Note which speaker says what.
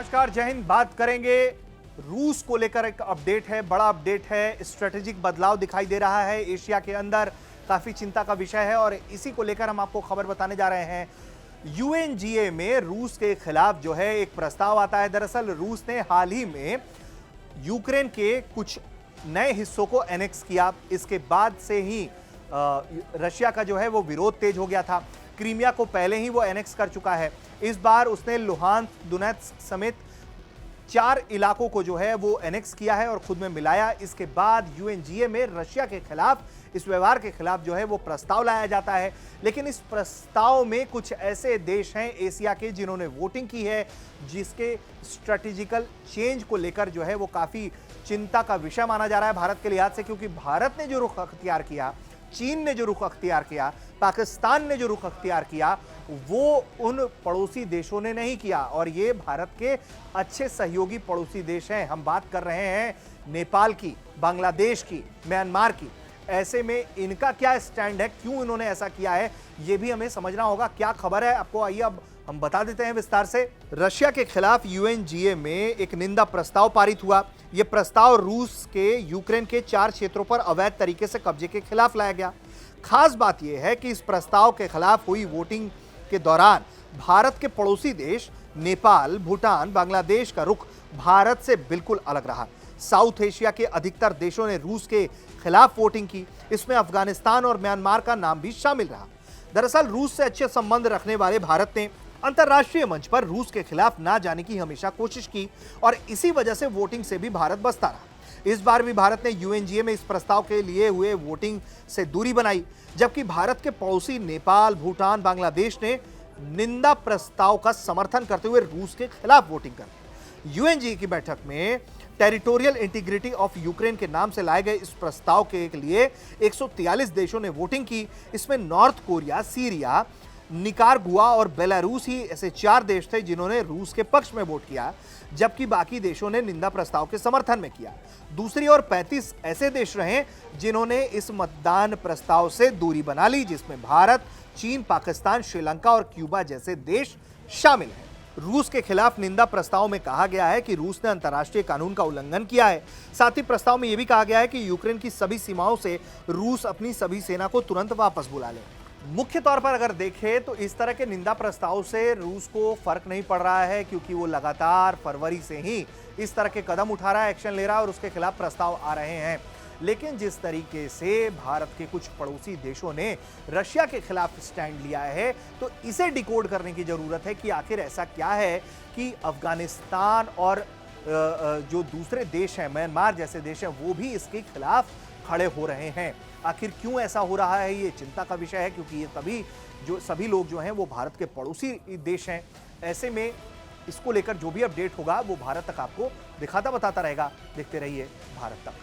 Speaker 1: नमस्कार, जय हिंद। बात करेंगे रूस को लेकर। एक अपडेट है, बड़ा अपडेट है। स्ट्रेटेजिक बदलाव दिखाई दे रहा है एशिया के अंदर, काफी चिंता का विषय है और इसी को लेकर हम आपको खबर बताने जा रहे हैं। यूएनजीए में रूस के खिलाफ जो है एक प्रस्ताव आता है। दरअसल रूस ने हाल ही में यूक्रेन के कुछ नए हिस्सों को एनेक्स किया। इसके बाद से ही रशिया का जो है वो विरोध तेज हो गया था। क्रीमिया को पहले ही वो एनेक्स कर चुका है। इस बार उसने लुहान्स्क, दोनेत्स्क समेत 4 इलाकों को जो है वो एनेक्स किया है और खुद में मिलाया। इसके बाद यूएनजीए में रशिया के खिलाफ, इस व्यवहार के खिलाफ जो है वो प्रस्ताव लाया जाता है। लेकिन इस प्रस्ताव में कुछ ऐसे देश हैं एशिया के जिन्होंने वोटिंग की है, जिसके स्ट्रेटेजिकल चेंज को लेकर जो है वो काफी चिंता का विषय माना जा रहा है भारत के लिहाज से। क्योंकि भारत ने जो रुख अख्तियार किया, चीन ने जो रुख अख्तियार किया, पाकिस्तान ने जो रुख अख्तियार किया, वो उन पड़ोसी देशों ने नहीं किया। और ये भारत के अच्छे सहयोगी पड़ोसी देश हैं। हम बात कर रहे हैं नेपाल की, बांग्लादेश की, म्यांमार की। ऐसे में इनका क्या स्टैंड है, क्यों इन्होंने ऐसा किया है, ये भी हमें समझना होगा। क्या खबर है आपको, आइए अब हम बता देते हैं विस्तार से। रशिया के खिलाफ यूएनजीए में एक निंदा प्रस्ताव पारित हुआ। यह प्रस्ताव रूस के यूक्रेन के 4 क्षेत्रों पर अवैध तरीके से कब्जे के खिलाफ लाया गया। खास बात यह है कि इस प्रस्ताव के खिलाफ हुई वोटिंग के दौरान भारत के पड़ोसी देश नेपाल, भूटान, बांग्लादेश का रुख भारत से बिल्कुल अलग रहा। साउथ एशिया के अधिकतर देशों ने रूस के खिलाफ वोटिंग की। इसमें अफगानिस्तान और म्यांमार का नाम भी शामिल रहा। दरअसल रूस से अच्छे संबंध रखने वाले भारत ने अंतर्राष्ट्रीय मंच पर रूस के खिलाफ ना जाने की हमेशा कोशिश की और इसी वजह से वोटिंग से भी भारत बचता रहा। इस बार भी भारत ने यूएनजीए में इस प्रस्ताव के लिए हुए वोटिंग से दूरी बनाई, जबकि भारत के पड़ोसी नेपाल, भूटान, बांग्लादेश ने निंदा प्रस्ताव का समर्थन करते हुए रूस के खिलाफ वोटिंग कर दी। यूएनजीए की बैठक में टेरिटोरियल इंटीग्रिटी ऑफ यूक्रेन के नाम से लाए गए इस प्रस्ताव के लिए 143 देशों ने वोटिंग की। इसमें नॉर्थ कोरिया, सीरिया, निकारागुआ और बेलारूस ही ऐसे 4 देश थे जिन्होंने रूस के पक्ष में वोट किया, जबकि बाकी देशों ने निंदा प्रस्ताव के समर्थन में किया। दूसरी ओर 35 ऐसे देश रहे जिन्होंने इस मतदान प्रस्ताव से दूरी बना ली, जिसमें भारत, चीन, पाकिस्तान, श्रीलंका और क्यूबा जैसे देश शामिल हैं। रूस के खिलाफ निंदा प्रस्ताव में कहा गया है कि रूस ने अंतर्राष्ट्रीय कानून का उल्लंघन किया है। साथ ही प्रस्ताव में यह भी कहा गया है कि यूक्रेन की सभी सीमाओं से रूस अपनी सभी सेना को तुरंत वापस बुला ले। मुख्य तौर पर अगर देखें तो इस तरह के निंदा प्रस्ताव से रूस को फर्क नहीं पड़ रहा है, क्योंकि वो लगातार फरवरी से ही इस तरह के कदम उठा रहा है, एक्शन ले रहा है और उसके खिलाफ प्रस्ताव आ रहे हैं। लेकिन जिस तरीके से भारत के कुछ पड़ोसी देशों ने रशिया के खिलाफ स्टैंड लिया है, तो इसे डिकोड करने की जरूरत है कि आखिर ऐसा क्या है कि अफगानिस्तान और जो दूसरे देश हैं, म्यांमार जैसे देश हैं, वो भी इसके खिलाफ खड़े हो रहे हैं। आखिर क्यों ऐसा हो रहा है, ये चिंता का विषय है, क्योंकि ये सभी लोग जो हैं वो भारत के पड़ोसी देश हैं। ऐसे में इसको लेकर जो भी अपडेट होगा वो भारत तक आपको दिखाता बताता रहेगा। देखते रहिए भारत तक।